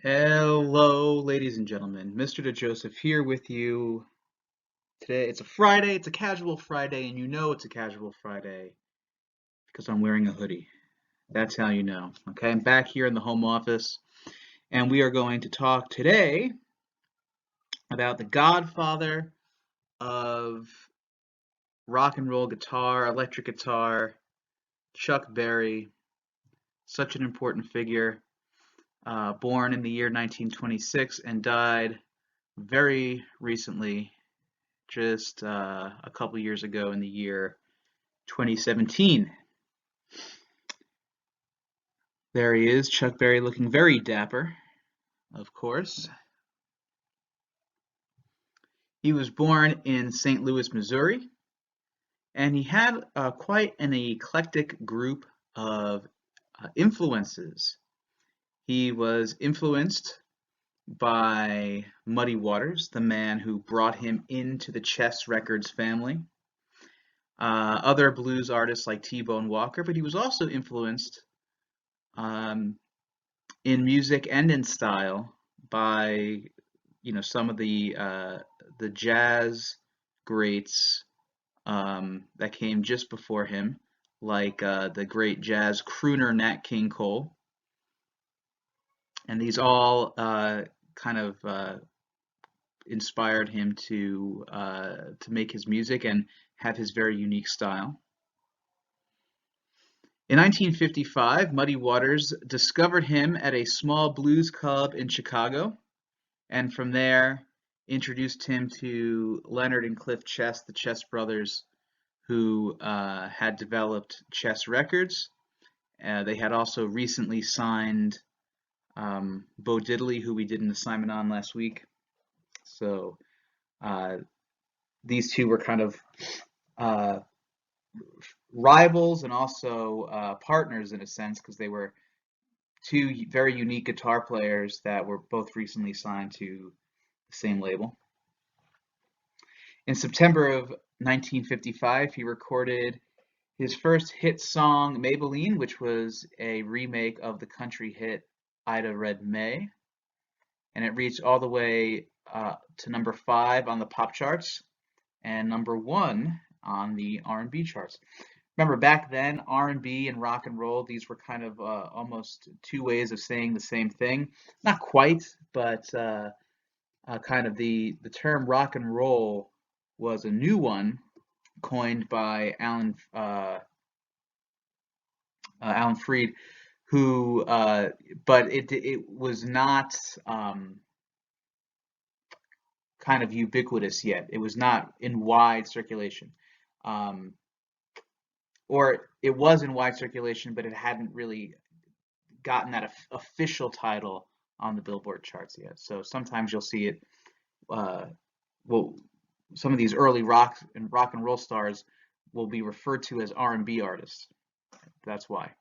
Hello, ladies and gentlemen. Mr. DeJoseph here with you today. It's a Friday, it's a casual Friday, and you know it's a casual Friday because I'm wearing a hoodie. That's how you know. Okay, I'm back here in the home office, and we are going to talk today about the godfather of rock and roll guitar, electric guitar, Chuck Berry, such an important figure, born in the year 1926 and died very recently just a couple years ago in the year 2017. There he is, Chuck Berry, looking very dapper, of course. He was born in St. Louis, Missouri, and he had quite an eclectic group of influences. He was influenced by Muddy Waters, the man who brought him into the Chess Records family. Other blues artists like T-Bone Walker, but he was also influenced in music and in style by some of the jazz greats that came just before him, like the great jazz crooner Nat King Cole, and these all kind of inspired him to make his music and have his very unique style. In 1955, Muddy Waters discovered him at a small blues club in Chicago, and from there introduced him to Leonard and Cliff Chess, the Chess brothers, who had developed Chess Records. They had also recently signed Bo Diddley, who we did an assignment on last week. So these two were kind of rivals and also partners in a sense, because they were two very unique guitar players that were both recently signed to the same label. In September of 1955, he recorded his first hit song, Maybelline, which was a remake of the country hit Ida Red May, and it reached all the way to number 5 on the pop charts and number 1 on the R&B charts. Remember, back then, R&B and rock and roll, these were kind of almost two ways of saying the same thing. Not quite, but kind of the term rock and roll was a new one coined by Alan Freed, who, but it was not kind of ubiquitous yet. It was not in wide circulation. Or it was in wide circulation, but it hadn't really gotten that official title on the Billboard charts yet. So sometimes you'll see it. Well, some of these early rock and roll stars will be referred to as R&B artists. That's why.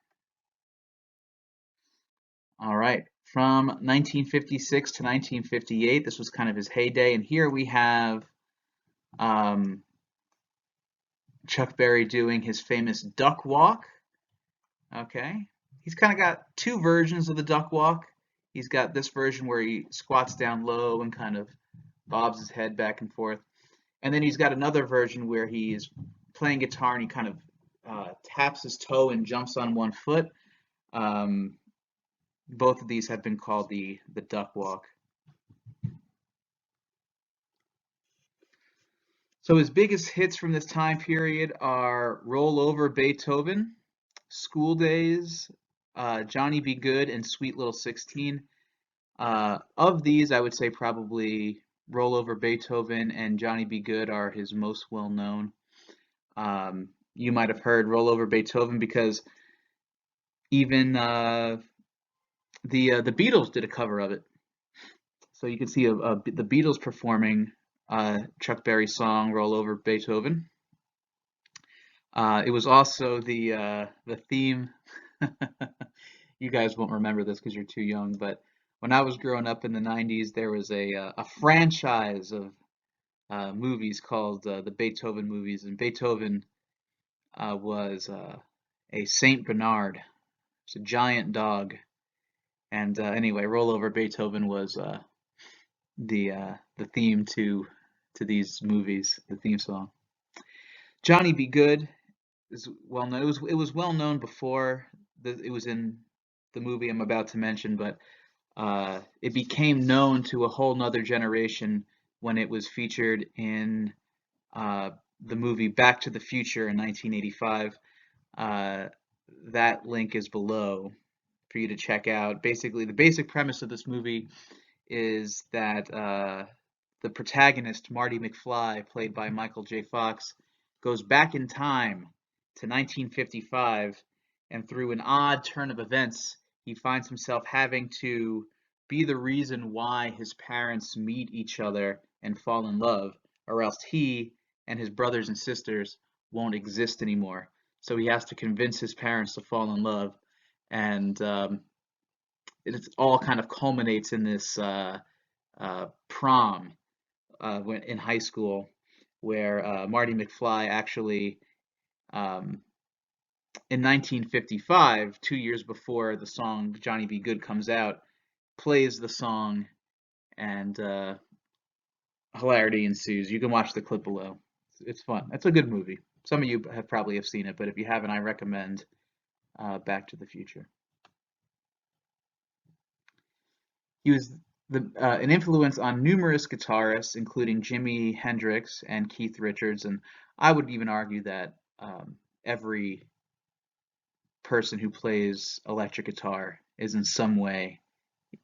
All right, from 1956 to 1958, this was kind of his heyday, and here we have Chuck Berry doing his famous duck walk. Okay, he's kind of got two versions of the duck walk. He's got this version where he squats down low and kind of bobs his head back and forth, and then he's got another version where he's playing guitar and he kind of taps his toe and jumps on one foot. Both of these have been called the duck walk. So his biggest hits from this time period are Roll Over Beethoven, School Days, Johnny B. Good, and Sweet Little 16. Of these, I would say probably Roll Over Beethoven and Johnny B. Good are his most well known. You might have heard Roll Over Beethoven because even the Beatles did a cover of it. So you can see the Beatles performing Chuck Berry's song "Roll Over Beethoven." It was also the theme. You guys won't remember this because you're too young, but when I was growing up in the '90s, there was a franchise of movies called the Beethoven movies, and Beethoven was a Saint Bernard. It's a giant dog, And anyway, Roll Over Beethoven was the theme to these movies, the theme song. Johnny Be Good is well known. It was well known before it was in the movie I'm about to mention, but it became known to a whole nother generation when it was featured in uh, the movie Back to the Future in 1985. Uh, that link is below for you to check out. Basically, the basic premise of this movie is that the protagonist, Marty McFly, played by Michael J. Fox, goes back in time to 1955, and through an odd turn of events, he finds himself having to be the reason why his parents meet each other and fall in love, or else he and his brothers and sisters won't exist anymore. So he has to convince his parents to fall in love, and it all kind of culminates in this prom in high school, where Marty McFly actually, um, in 1955, 2 years before the song Johnny Be Good comes out, plays the song, and hilarity ensues. You can watch the clip below. It's fun. It's a good movie. Some of you probably have seen it, but if you haven't, I recommend Back to the Future. He was an influence on numerous guitarists, including Jimi Hendrix and Keith Richards, and I would even argue that every person who plays electric guitar is in some way,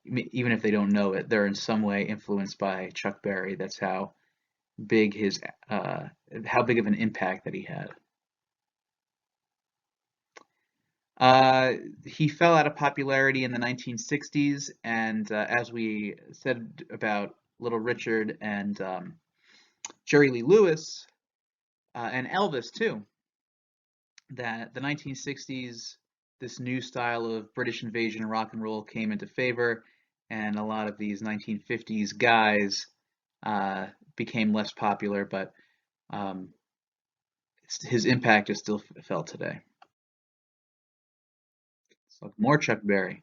even if they don't know it, they're in some way influenced by Chuck Berry. That's how big how big of an impact that he had. He fell out of popularity in the 1960s, and as we said about Little Richard and Jerry Lee Lewis, and Elvis too, that the 1960s, this new style of British invasion rock and roll came into favor, and a lot of these 1950s guys became less popular, but um, his impact is still felt today. So more Chuck Berry.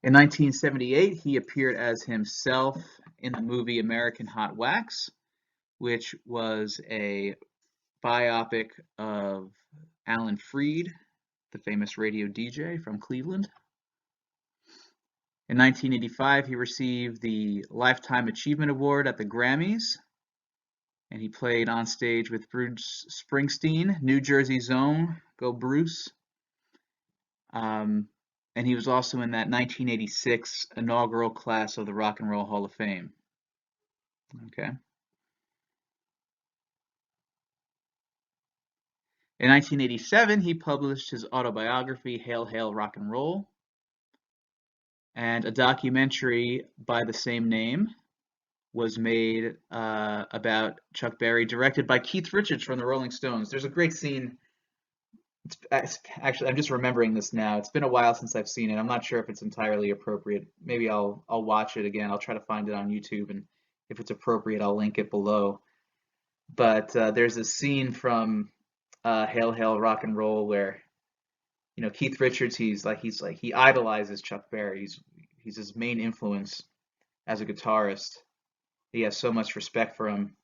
In 1978, he appeared as himself in the movie American Hot Wax, which was a biopic of Alan Freed, the famous radio DJ from Cleveland. In 1985, he received the Lifetime Achievement Award at the Grammys, and he played on stage with Bruce Springsteen, New Jersey's own, go Bruce. And he was also in that 1986 inaugural class of the Rock and Roll Hall of Fame. Okay. In 1987, he published his autobiography, Hail, Hail, Rock and Roll, and a documentary by the same name was made about Chuck Berry, directed by Keith Richards from the Rolling Stones. There's a great scene. Actually, I'm just remembering this now. It's been a while since I've seen it. I'm not sure if it's entirely appropriate. Maybe I'll watch it again. I'll try to find it on YouTube, and if it's appropriate, I'll link it below. But there's a scene from Hail Hail Rock and Roll where Keith Richards, he idolizes Chuck Berry. He's his main influence as a guitarist. He has so much respect for him,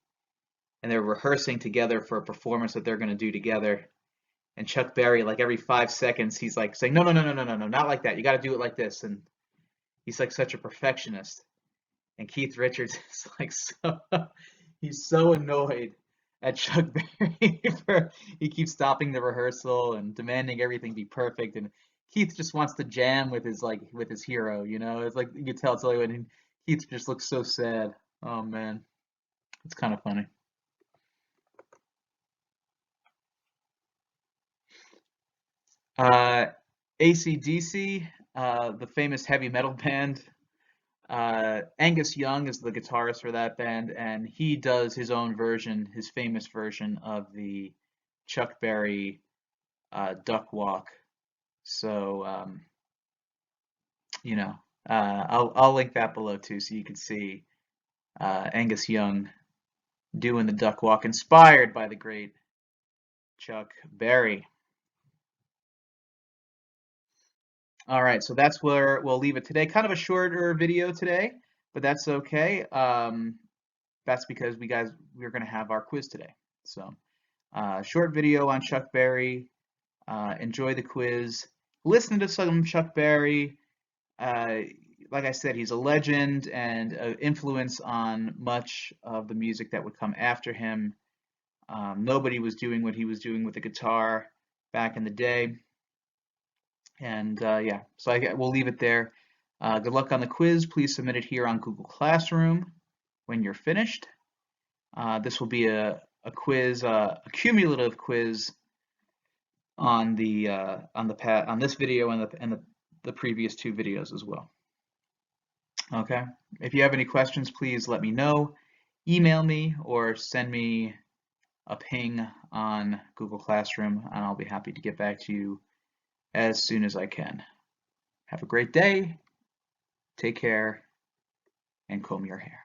and they're rehearsing together for a performance that they're going to do together. And Chuck Berry, like every 5 seconds, he's like saying, no, no, no, no, no, no, no, not like that. You got to do it like this. And he's like such a perfectionist. And Keith Richards is like he's so annoyed at Chuck Berry he keeps stopping the rehearsal and demanding everything be perfect. And Keith just wants to jam with his hero. It's like you can tell it's only when Keith just looks so sad. Oh man, it's kind of funny. AC/DC, the famous heavy metal band. Angus Young is the guitarist for that band, and he does his own version, his famous version of the Chuck Berry Duck Walk. So, I'll link that below too, so you can see Angus Young doing the Duck Walk, inspired by the great Chuck Berry. All right, so that's where we'll leave it today. Kind of a shorter video today, but that's okay. That's because we're going to have our quiz today. So short video on Chuck Berry. Enjoy the quiz. Listen to some Chuck Berry. Like I said, he's a legend and an influence on much of the music that would come after him. Nobody was doing what he was doing with the guitar back in the day. And yeah, so we'll leave it there. Good luck on the quiz. Please submit it here on Google Classroom when you're finished. This will be a quiz, a cumulative quiz on this video and the previous two videos as well. Okay. If you have any questions, please let me know. Email me or send me a ping on Google Classroom, and I'll be happy to get back to you as soon as I can. Have a great day. Take care and comb your hair.